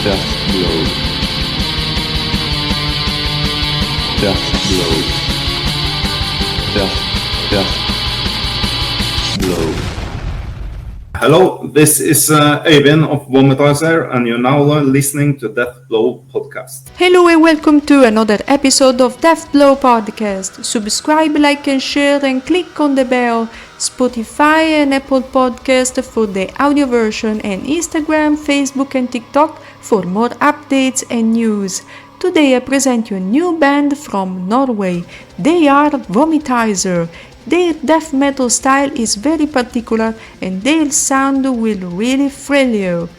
Death blow. Death blow. Death blow. Hello, this is Øyvind of Vomitizer, and you're now listening to Death Blow Podcast. Hello and welcome to another episode of Death Blow Podcast. Subscribe, like and share and click on the bell. Spotify and Apple Podcast for the audio version and Instagram, Facebook and TikTok for more updates and news. Today I present you a new band from Norway. They are Vomitizer. Their death metal style is very particular and their sound will really thrill you.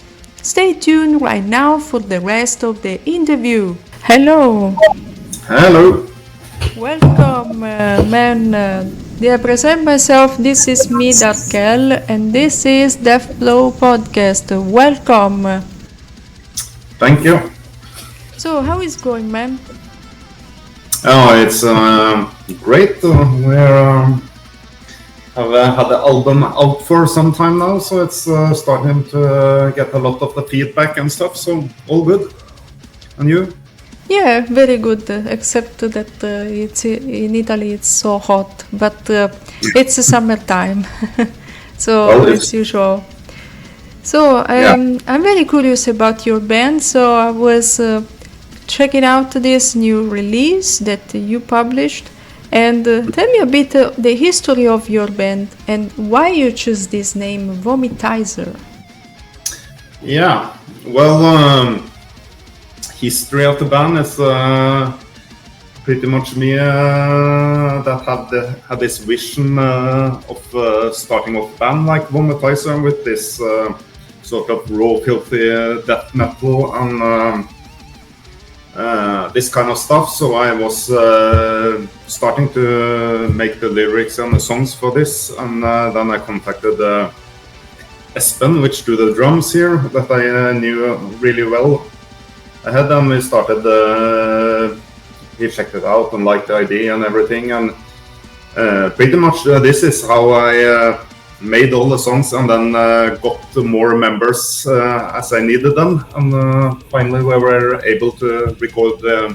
Stay tuned right now for the rest of the interview. Hello. Hello. Welcome, man. I present myself. This is me, Darkel, and this is Death Blow Podcast. Welcome. Thank you. So, how is it going, man? Oh, it's great. We have had the album out for some time now, so it's starting to get a lot of the feedback and stuff, so all good. And you? Yeah, very good, except that it's in Italy it's so hot, but it's summertime, so Well, as usual. So I'm very curious about your band, so I was checking out this new release that you published, and tell me a bit the history of your band and why you choose this name, Vomitizer. Yeah, well, history of the band is pretty much me that had this vision of starting off a band like Vomitizer with this sort of raw, filthy death metal and this kind of stuff. So I was starting to make the lyrics and the songs for this, and then I contacted Espen, which do the drums here, that I knew really well ahead, and we started. He checked it out and liked the idea and everything, and pretty much this is how I made all the songs, and then got more members as I needed them, and finally we were able to record the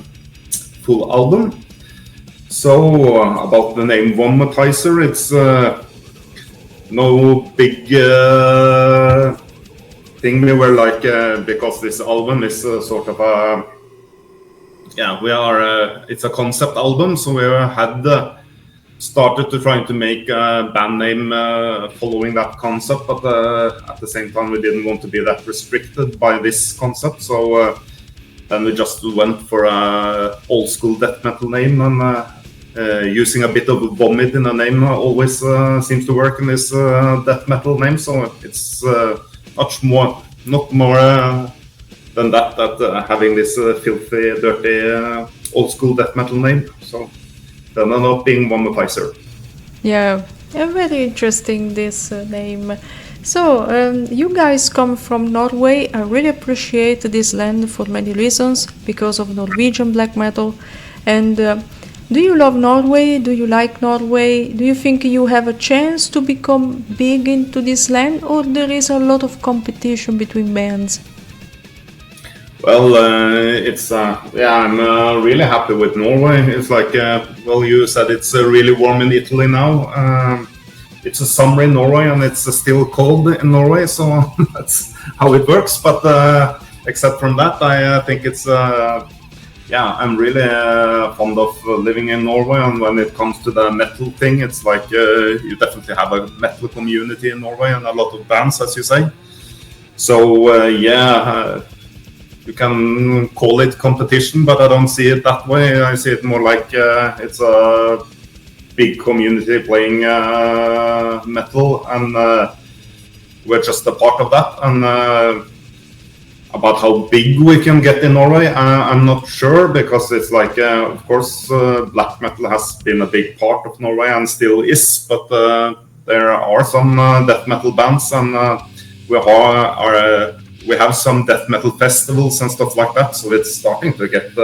full album. So about the name Vomitizer, it's no big thing. We were like, because this album is sort of a, it's a concept album, so we had started to trying to make a band name following that concept, but at the same time we didn't want to be that restricted by this concept, so then we just went for a old school death metal name, and using a bit of vomit in the name always seems to work in this death metal name, so it's not more than that having this filthy, dirty old school death metal name. So then ended up being Vomitizer. Yeah, very interesting this name. So you guys come from Norway. I really appreciate this land for many reasons, because of Norwegian black metal. And do you love Norway? Do you like Norway? Do you think you have a chance to become big into this land, or there is a lot of competition between bands? Well, I'm really happy with Norway. It's like, you said it's really warm in Italy now. It's a summer in Norway, and it's still cold in Norway, so that's how it works. But except from that, I think it's, I'm really fond of living in Norway. And when it comes to the metal thing, it's like you definitely have a metal community in Norway and a lot of bands, as you say. So, you can call it competition, but I don't see it that way. I see it more like it's a big community playing metal, and we're just a part of that. And about how big we can get in Norway, I'm not sure, because it's like, of course, black metal has been a big part of Norway and still is, but there are some death metal bands, and we have some death metal festivals and stuff like that, so it's starting to get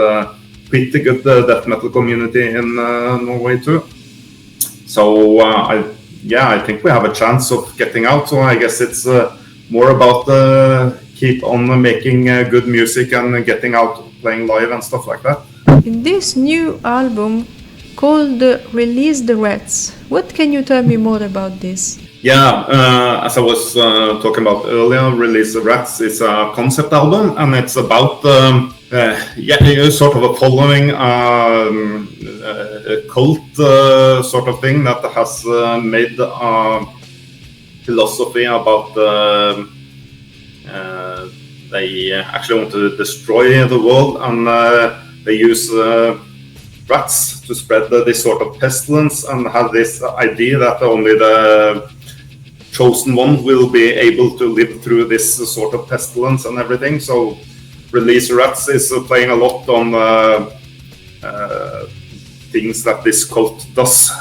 pretty good death metal community in Norway too. So I think we have a chance of getting out. So I guess it's more about keep on making good music and getting out playing live and stuff like that. In this new album called Release the Rats, what can you tell me more about this? Yeah, as I was talking about earlier, Release the Rats is a concept album, and it's about sort of a following a cult sort of thing that has made philosophy about they actually want to destroy the world, and they use rats to spread this sort of pestilence, and have this idea that only the chosen one will be able to live through this sort of pestilence and everything. So Release Rats is playing a lot on things that this cult does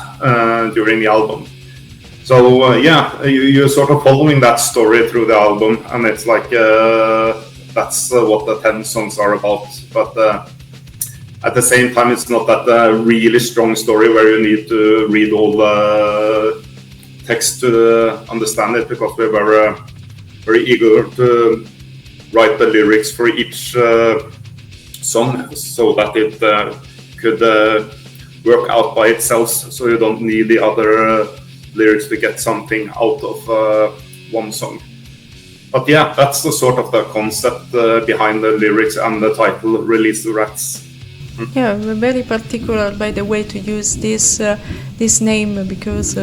during the album. So you're sort of following that story through the album, and it's like that's what the 10 songs are about. But at the same time, it's not that really strong story where you need to read all the text to understand it, because we're very, very eager to write the lyrics for each song so that it could work out by itself, so you don't need the other lyrics to get something out of one song. But yeah, that's the sort of the concept behind the lyrics and the title Release the Rats. Yeah, we're very particular by the way to use this name, because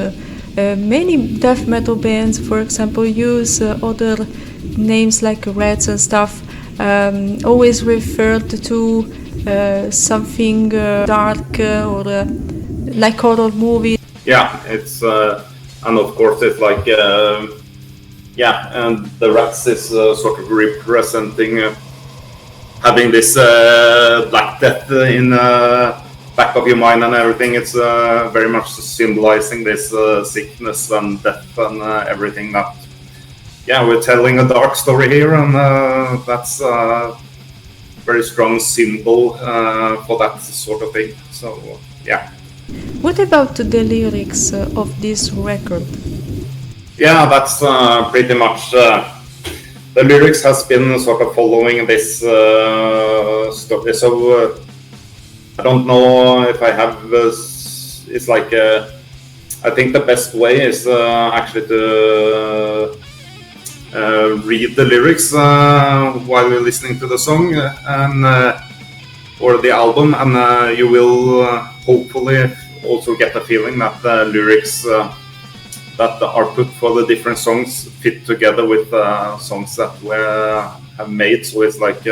many death metal bands, for example, use other names like Rats and stuff, always referred to something dark or like horror movie. Yeah, it's and of course it's like and the rats is sort of representing having this black death in back of your mind and everything. It's very much symbolizing this sickness and death and everything that. Yeah, we're telling a dark story here, and that's a very strong symbol for that sort of thing. So yeah. What about the lyrics of this record? Yeah, that's pretty much the lyrics has been sort of following this story. So I don't know if I have it's like I think the best way is actually to read the lyrics while you're listening to the song and or the album, and you will hopefully also get the feeling that the lyrics that are put for the different songs fit together with songs that we have made. So it's like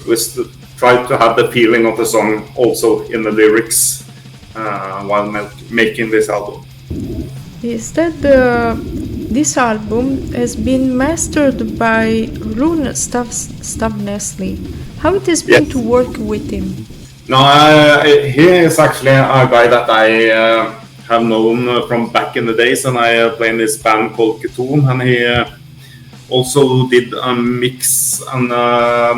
we try to have the feeling of the song also in the lyrics while making this album. Is that this album has been mastered by Rune Stavnesli. How it has been to work with him? No, he is actually a guy that I have known from back in the days, and I play in this band called Keton, and he also did a mix and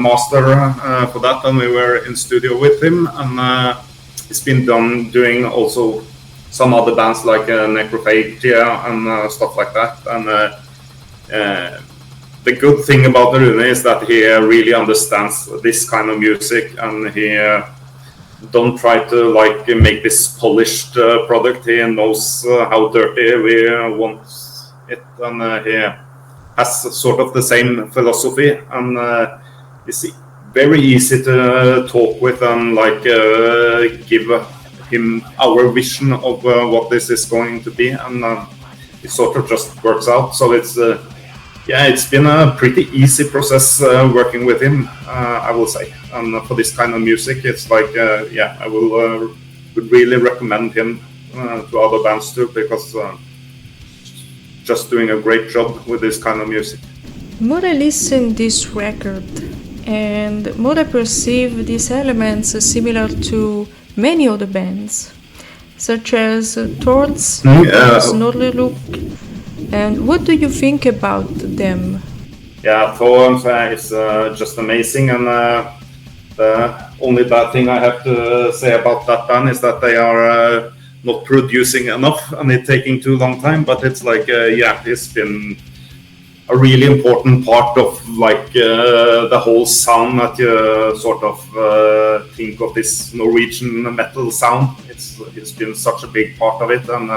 master for that, and we were in studio with him, and it's been doing also some other bands like Necrophagia and stuff like that. And the good thing about Rune is that he really understands this kind of music, and he don't try to like make this polished product. He knows how dirty we want it, and he has sort of the same philosophy, and it's very easy to talk with and like give him our vision of what this is going to be, and it sort of just works out. So it's it's been a pretty easy process working with him, I will say. And for this kind of music, it's like I would really recommend him to other bands too, because just doing a great job with this kind of music. More I listen this record, and more I perceive these elements similar to many other bands, such as Thorns, Snorlerlook. And what do you think about them? Yeah, Thorns is just amazing, and the only bad thing I have to say about that band is that they are not producing enough, and it's taking too long time. But it's like it's been a really important part of like the whole sound that you sort of think of this Norwegian metal sound. It's been such a big part of it, and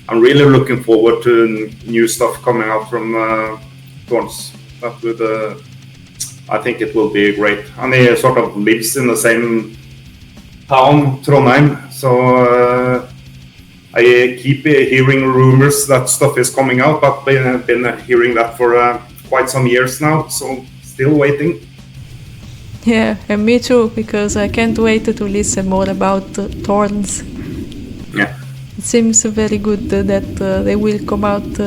I'm really looking forward to new stuff coming out from Thorns. That would, I think it will be great. And he sort of lives in the same town, Trondheim, so I keep hearing rumors that stuff is coming out, but I've been hearing that for quite some years now, so still waiting. Yeah, and me too, because I can't wait to listen more about Thorns. Yeah. It seems very good that they will come out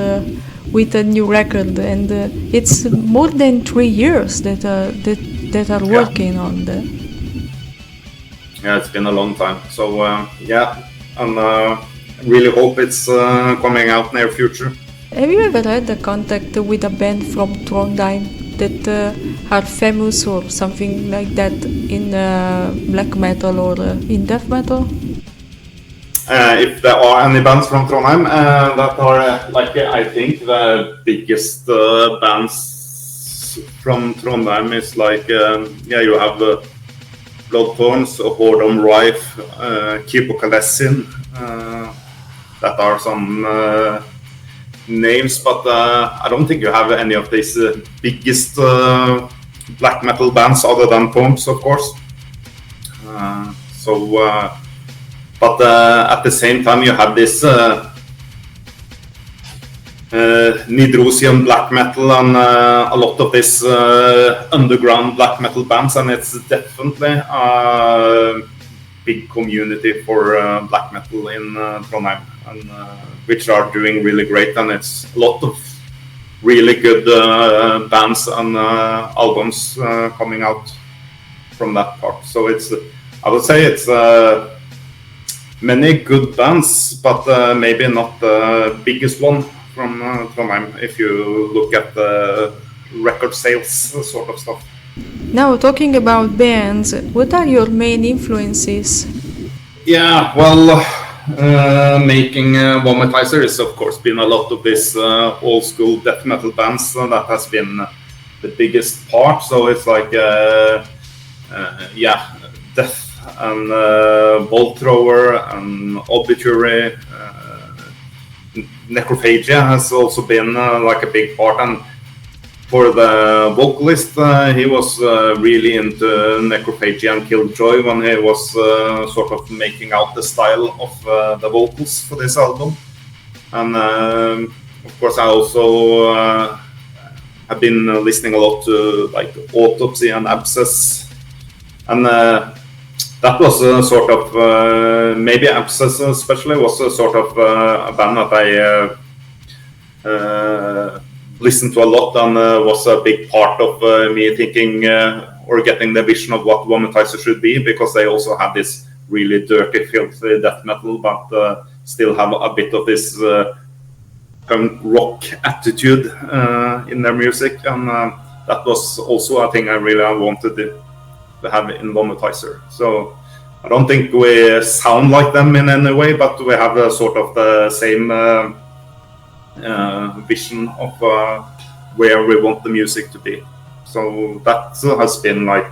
with a new record, and it's more than 3 years that are working on the. Yeah, it's been a long time. So yeah, and really hope it's coming out near future. Have you ever had a contact with a band from Trondheim that are famous or something like that in black metal or in death metal? If there are any bands from Trondheim that are like I think the biggest bands from Trondheim is like you have Thorns, Hordom Rife, Kypokalessin. That are some names, but I don't think you have any of these biggest black metal bands other than Thorns, of course. But at the same time, you have this Nidrosian black metal and a lot of this underground black metal bands, and it's definitely a big community for black metal in Trondheim, and which are doing really great, and it's a lot of really good bands and albums coming out from that part. So it's, I would say it's many good bands, but maybe not the biggest one from Trondheim if you look at the record sales sort of stuff. Now, talking about bands, what are your main influences? Yeah, well, making Vomitizer is of course been a lot of this old school death metal bands that has been the biggest part. So it's like Death and Bolt Thrower and Obituary, Necrophagia has also been like a big part, and for the vocalist, he was really into Necrophagia and Killjoy when he was sort of making out the style of the vocals for this album. And of course, I also have been listening a lot to like Autopsy and Abscess, and that was sort of maybe Abscess especially was a sort of a band that I listened to a lot, and was a big part of me thinking or getting the vision of what Vomitizer should be, because they also have this really dirty, filthy death metal, but still have a bit of this punk rock attitude in their music, and that was also a thing I really wanted to have in Vomitizer. So I don't think we sound like them in any way, but we have a sort of the same vision of where we want the music to be. So that has been like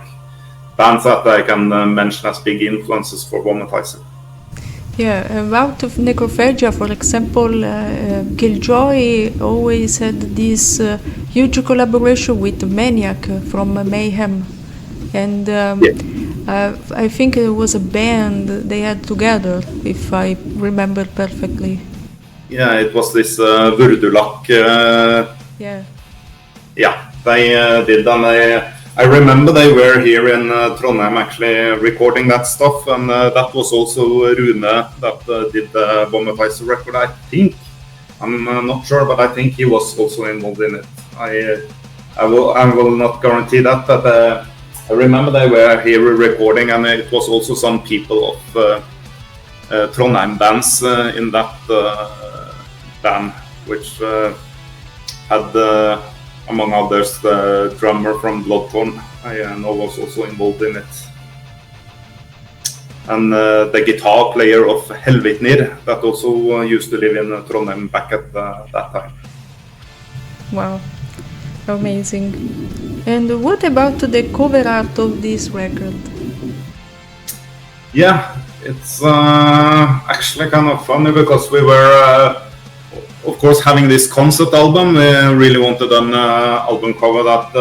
bands that I can mention as big influences for Vomitizer. Yeah, about Necrophagia, for example, Killjoy always had this huge collaboration with Maniac from Mayhem, and I think it was a band they had together, if I remember perfectly. Yeah, it was this Vurdulak. Yeah, they did, and I remember they were here in Trondheim actually recording that stuff, and that was also Rune that did the Vomitizer record, I think. I'm not sure, but I think he was also involved in it. I will not guarantee that, but I remember they were here recording, and it was also some people of Trondheim bands in that band, which had among others the drummer from Bloodthorn, I know was also involved in it, and the guitar player of Helvitnir that also used to live in Trondheim back at that time. Wow. Amazing. And what about the cover art of this record? Yeah, it's actually kind of funny because we were, of course, having this concept album. We really wanted an album cover that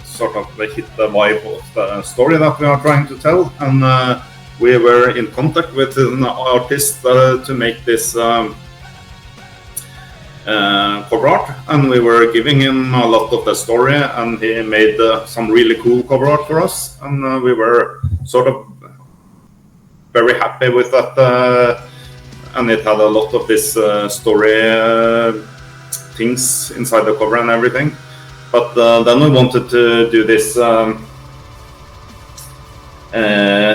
sort of hit the vibe of the story that we are trying to tell. And we were in contact with an artist to make this cover art, and we were giving him a lot of the story, and he made some really cool cover art for us, and we were sort of very happy with that, and it had a lot of this story things inside the cover and everything. But then we wanted to do this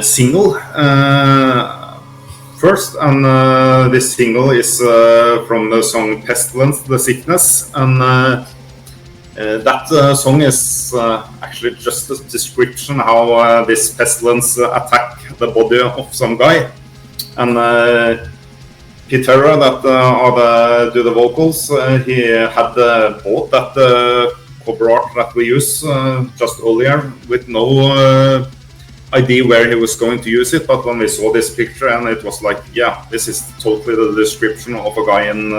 single first, and this single is from the song Pestilence, The Sickness, and that song is actually just a description how this pestilence attack the body of some guy, and Peter that do the vocals, he had bought that cover art that we use just earlier with no idea where he was going to use it, but when we saw this picture, and it was like, yeah, this is totally the description of a guy in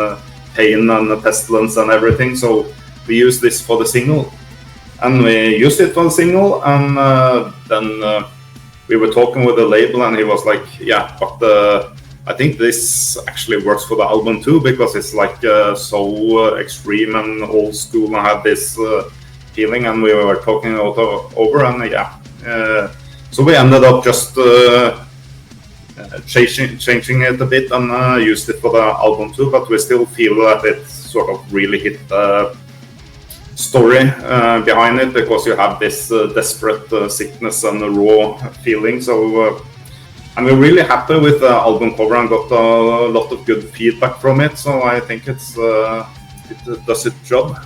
pain and pestilence and everything, so we used this for the single, and we used it for the single, and then we were talking with the label, and he was like, yeah, but I think this actually works for the album too, because it's like so extreme and old school, and had this feeling, and we were talking it over, and yeah, so we ended up just changing it a bit and used it for the album too, but we still feel that it sort of really hit the story behind it, because you have this desperate sickness and the raw feeling. So and we're really happy with the album cover and got a lot of good feedback from it, so I think it does its job.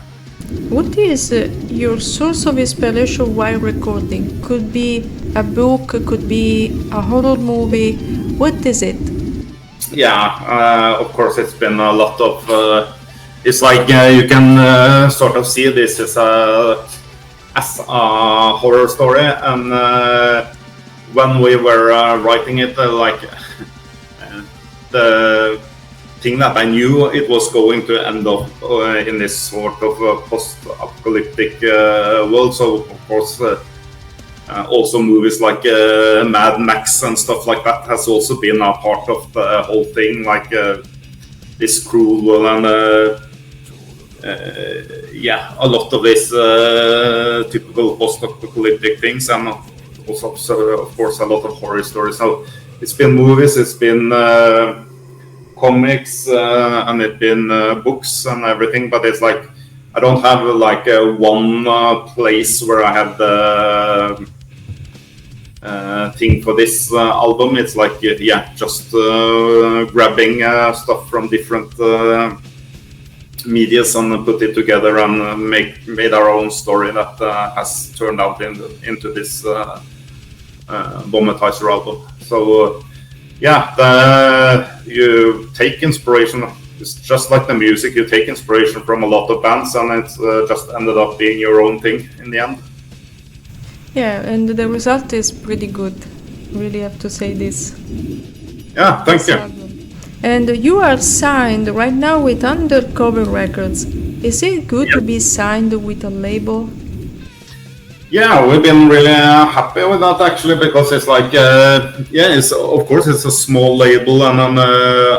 What is your source of inspiration while recording? Could be a book, could be a horror movie. What is it? Yeah, of course, it's been a lot of. It's like you can sort of see this as a horror story, and when we were writing it, like the thing that I knew it was going to end up in this sort of post-apocalyptic world. So of course, also movies like Mad Max and stuff like that has also been a part of the whole thing, like this cruel world, and yeah, a lot of this typical post-apocalyptic things, and also of course a lot of horror stories. So it's been movies, it's been comics, and it's been books and everything, but it's like I don't have like one place where I have the thing for this album. It's like yeah, just grabbing stuff from different medias and put it together and made our own story that has turned out into this Vomitizer album. So yeah, you take inspiration. It's just like the music, you take inspiration from a lot of bands, and it's just ended up being your own thing in the end. Yeah, and the result is pretty good. Really have to say this. Yeah, thank you. And you are signed right now with Undercover Records. Is it good to be signed with a label? Yeah, we've been really happy with that actually, because it's like, yeah, it's of course it's a small label and an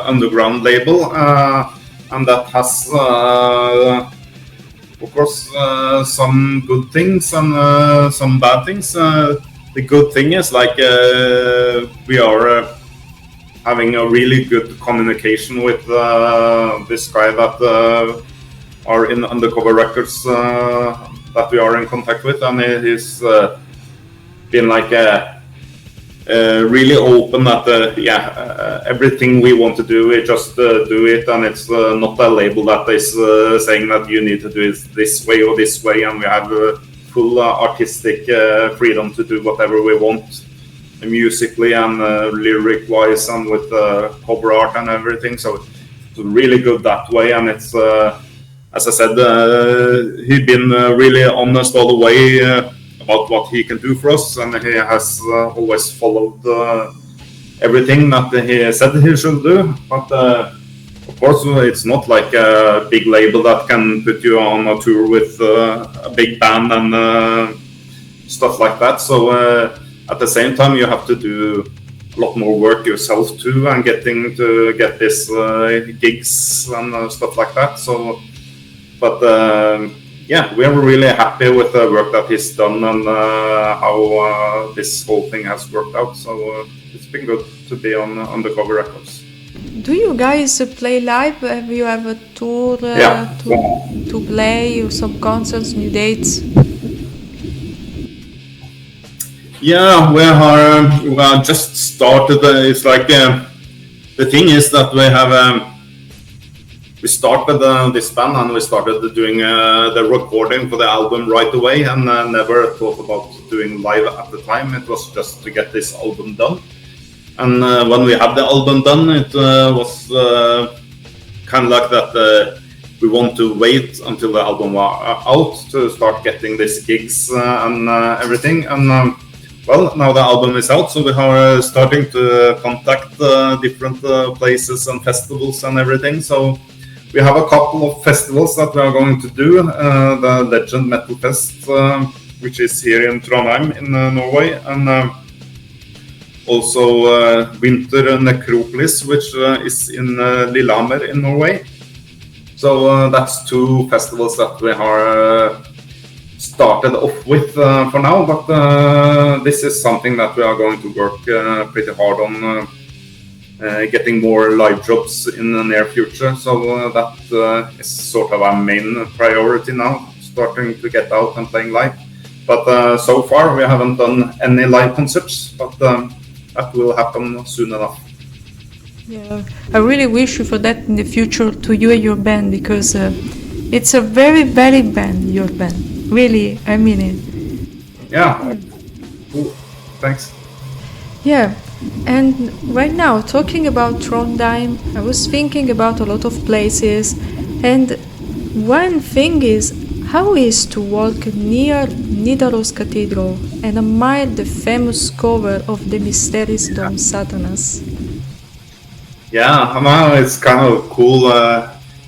underground label, and that has, of course, some good things and some bad things. The good thing is like we are having a really good communication with this guy that are in Undercover Records. That we are in contact with, and he's been like really open that yeah, everything we want to do, we just do it, and it's not a label that is saying that you need to do it this way or this way, and we have full artistic freedom to do whatever we want musically and lyric wise, and with cover art and everything. So it's really good that way, and it's as I said, he's been really honest all the way about what he can do for us, and he has always followed everything that he said he should do. But of course, it's not like a big label that can put you on a tour with a big band and stuff like that. So at the same time, you have to do a lot more work yourself too, and getting to get this gigs and stuff like that. So, but yeah, we are really happy with the work that he's done and how this whole thing has worked out. So it's been good to be on Undercover Records. Do you guys play live? Have you ever tour to play, or some concerts, new dates? Yeah, we are just started. It's like the thing is that we have we started this band and we started doing the recording for the album right away, and never thought about doing live at the time. It was just to get this album done. And when we had the album done, it was kind of like that we want to wait until the album was out to start getting these gigs and everything. And well, now the album is out, so we are starting to contact different places and festivals and everything. So we have a couple of festivals that we are going to do. The Legend Metal Fest, which is here in Trondheim in Norway, and also Winter Necropolis, which is in Lillehammer in Norway. So that's two festivals that we are started off with for now, but this is something that we are going to work pretty hard on getting more live jobs in the near future. So that is sort of our main priority now, starting to get out and playing live. But so far we haven't done any live concerts, but that will happen soon enough. Yeah, I really wish you for that in the future, to you and your band, because it's a very valid band, your band. Really, I mean it. Yeah, cool. Thanks. Yeah, and right now, talking about Trondheim, I was thinking about a lot of places, and one thing is, how is to walk near Nidaros Cathedral and admire the famous cover of the Mysteries Dom Satanas? Yeah, I know, it's kind of cool.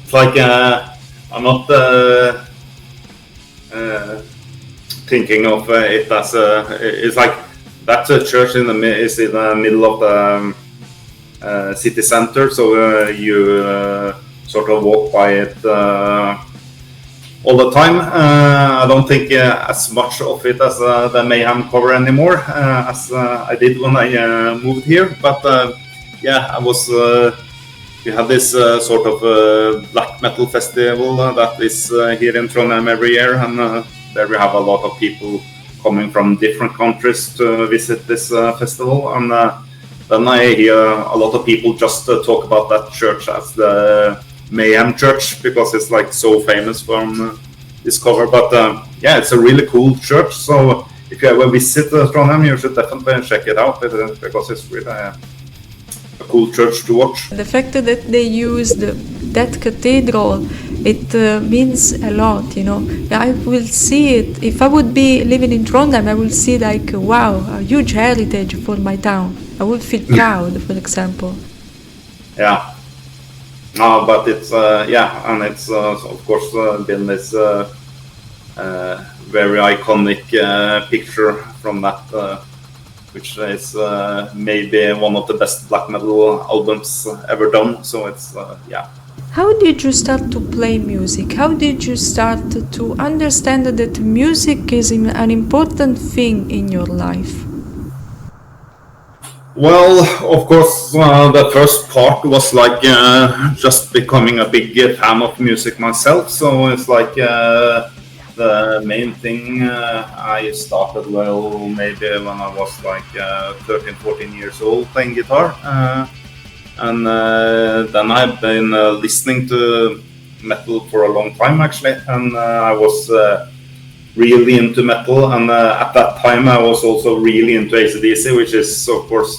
It's like I'm not thinking of it as it's like that's a church is in the middle of the city center, so you sort of walk by it all the time. I don't think as much of it as the Mayhem cover anymore as I did when I moved here, but yeah, I was we have this sort of black metal festival that is here in Trondheim every year, and there we have a lot of people coming from different countries to visit this festival. And then I hear a lot of people just talk about that church as the Mayhem Church, because it's like so famous from this cover. But yeah, it's a really cool church. So if you ever visit Trondheim, you should definitely check it out, because it's really a cool church to watch. The fact that they used that cathedral, it means a lot, you know. I will see it, if I would be living in Trondheim, I will see like, wow, a huge heritage for my town. I would feel proud, for example. Yeah. No, but it's, yeah, and it's of course been this very iconic picture from that, which is maybe one of the best black metal albums ever done. So it's, yeah. How did you start to play music? How did you start to understand that music is an important thing in your life? Well, of course, the first part was like just becoming a big fan of music myself. So it's like the main thing I started, well, maybe when I was like 13, 14 years old, playing guitar. And then I've been listening to metal for a long time, actually. And I was really into metal. And at that time, I was also really into AC/DC, which is, of course,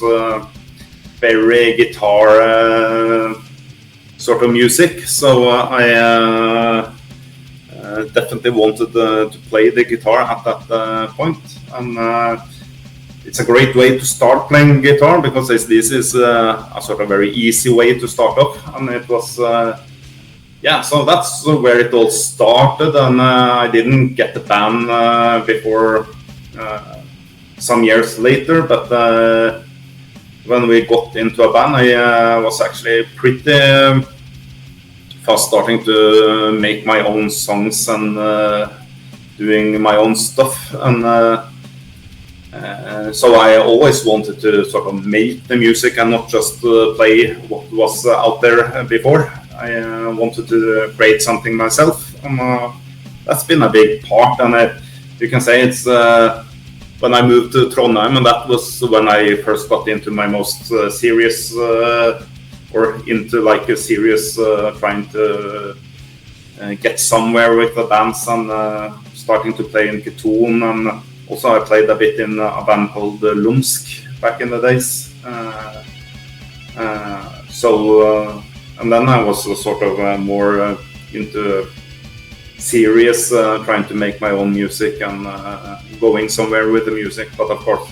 very guitar sort of music. So I definitely wanted to play the guitar at that point, and it's a great way to start playing guitar because this is a sort of very easy way to start off, and it was so that's where it all started. And I didn't get the band before some years later, but when we got into a band, I was actually pretty fast starting to make my own songs and doing my own stuff, and so I always wanted to sort of make the music and not just play what was out there before. I wanted to create something myself, and that's been a big part. And you can say it's when I moved to Trondheim, and that was when I first got into my most serious or into like a serious trying to get somewhere with the bands, and starting to play in Keton, and also I played a bit in a band called Lumsk back in the days. And then I was sort of more into serious, trying to make my own music and going somewhere with the music. But of course,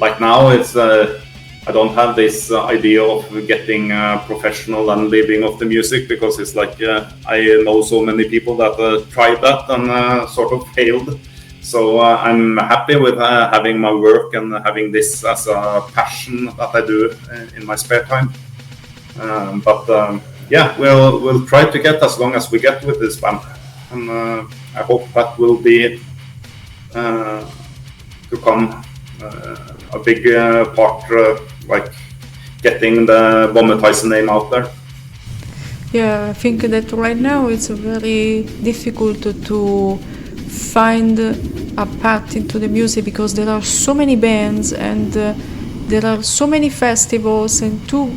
like now, it's I don't have this idea of getting professional and living off the music, because it's like I know so many people that tried that and sort of failed. So I'm happy with having my work and having this as a passion that I do in my spare time. We'll try to get as long as we get with this band, and I hope that will be to come a big part, like getting the Vomitizer name out there. Yeah, I think that right now it's very difficult to find a path into the music, because there are so many bands and there are so many festivals, and to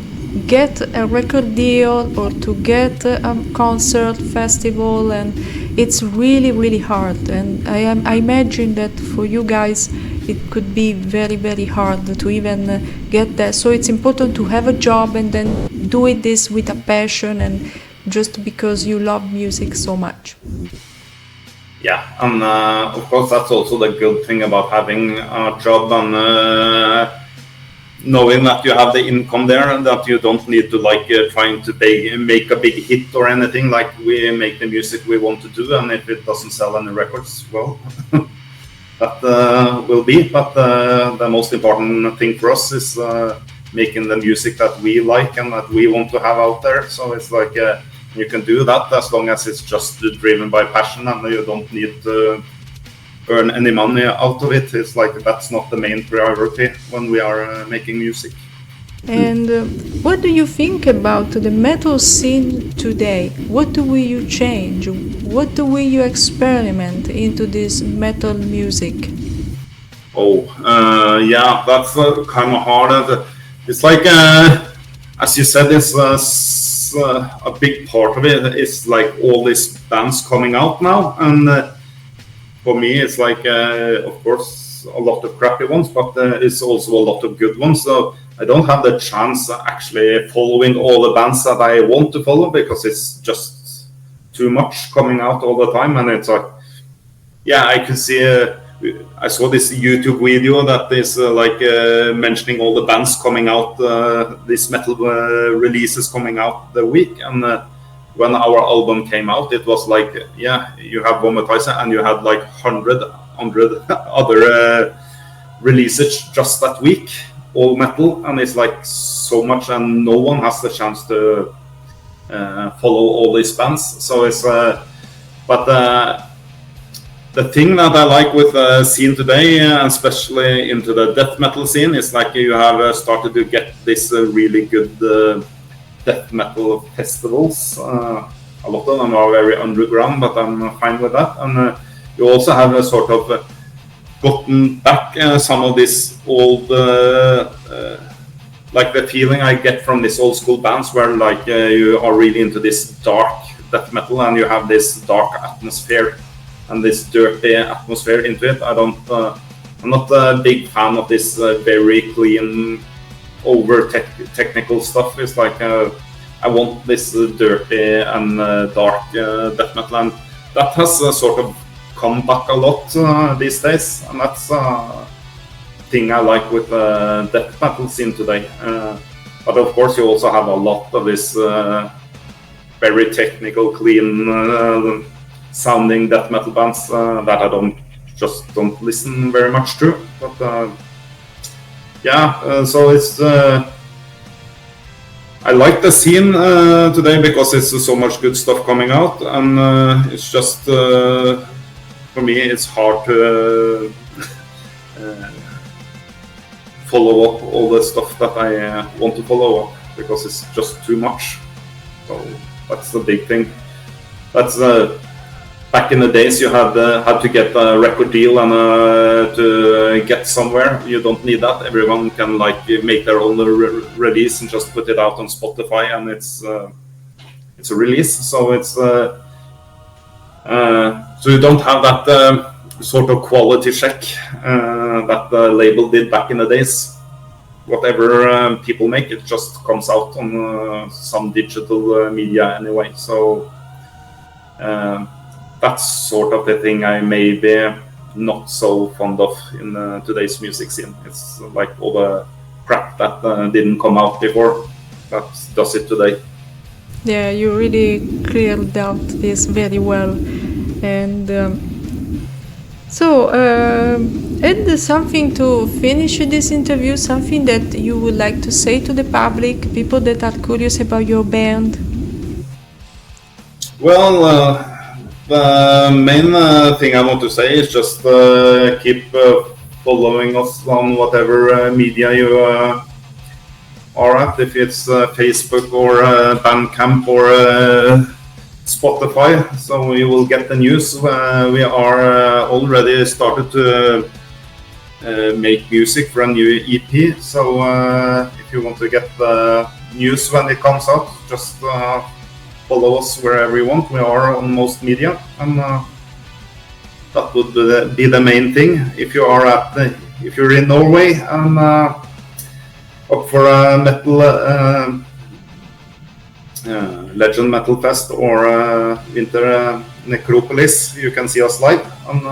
get a record deal or to get a concert festival, and it's really hard. And I imagine that for you guys it could be very hard to even get that. So it's important to have a job and then do this with a passion, and just because you love music so much. Yeah, and of course that's also the good thing about having a job, and knowing that you have the income there, and that you don't need to like trying to make a big hit or anything. Like, we make the music we want to do, and if it doesn't sell any records, well, that will be. But the most important thing for us is making the music that we like and that we want to have out there. So it's like you can do that as long as it's just driven by passion, and you don't need to earn any money out of it. It's like that's not the main priority when we are making music. And what do you think about the metal scene today? What do you change? What do you experiment into this metal music? Yeah, that's kind of hard. It's like, as you said, it's a big part of it is like all these bands coming out now, and for me, it's like, of course, a lot of crappy ones, but it's also a lot of good ones. So I don't have the chance actually following all the bands that I want to follow, because it's just too much coming out all the time. And it's like, yeah, I can see, I saw this YouTube video that is mentioning all the bands coming out, these metal releases coming out the week. And when our album came out, it was like, yeah, you have Vomitizer and you had like 100 other releases just that week, all metal, and it's like so much, and no one has the chance to follow all these bands. So it's, the thing that I like with the scene today, especially into the death metal scene, is like you have started to get this really good death metal festivals. A lot of them are very underground, but I'm fine with that. And you also have a sort of gotten back some of this old, like the feeling I get from these old school bands, where like you are really into this dark death metal, and you have this dark atmosphere and this dirty atmosphere into it. I'm not a big fan of this very clean, over technical stuff. It's like I want this dirty and dark death metal, and that has sort of come back a lot these days, and that's thing I like with the death metal scene today. But of course, you also have a lot of this very technical, clean sounding death metal bands that I don't listen very much to. But so it's I like the scene today because it's so much good stuff coming out, and it's just for me it's hard to follow up all the stuff that I want to follow up because it's just too much. So that's the big thing. That's back in the days you had to get a record deal and to get somewhere. You don't need that. Everyone can make their own release and just put it out on Spotify, and it's a release. So it's so you don't have that sort of quality check that the label did back in the days. Whatever people make, it just comes out on some digital media anyway. So that's sort of the thing I may be not so fond of in today's music scene. It's like all the crap that didn't come out before that does it today. Yeah, you really cleared out this very well. And and something to finish this interview, something that you would like to say to the public, people that are curious about your band? Well, the main thing I want to say is just keep following us on whatever media you are at, if it's Facebook or Bandcamp or Spotify, so you will get the news. We are already started to make music for a new EP, so if you want to get the news when it comes out, just follow us wherever you want. We are on most media, and that would be the main thing. If you are if you're in Norway and up for a metal Legend Metal Fest or Winter Necropolis, you can see us live. And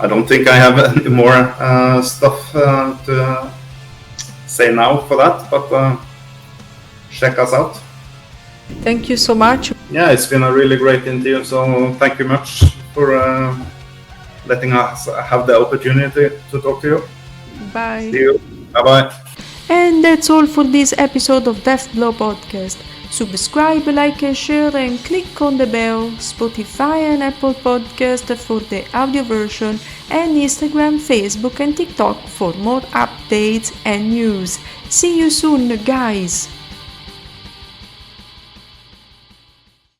I don't think I have any more stuff to say now for that, but check us out. Thank you so much. Yeah, it's been a really great interview, so thank you much for letting us have the opportunity to talk to you. Bye. See you. Bye-bye. And that's all for this episode of Death Blow Podcast. Subscribe, like and share, and click on the bell. Spotify and Apple Podcast for the audio version, and Instagram, Facebook and TikTok for more updates and news. See you soon, guys!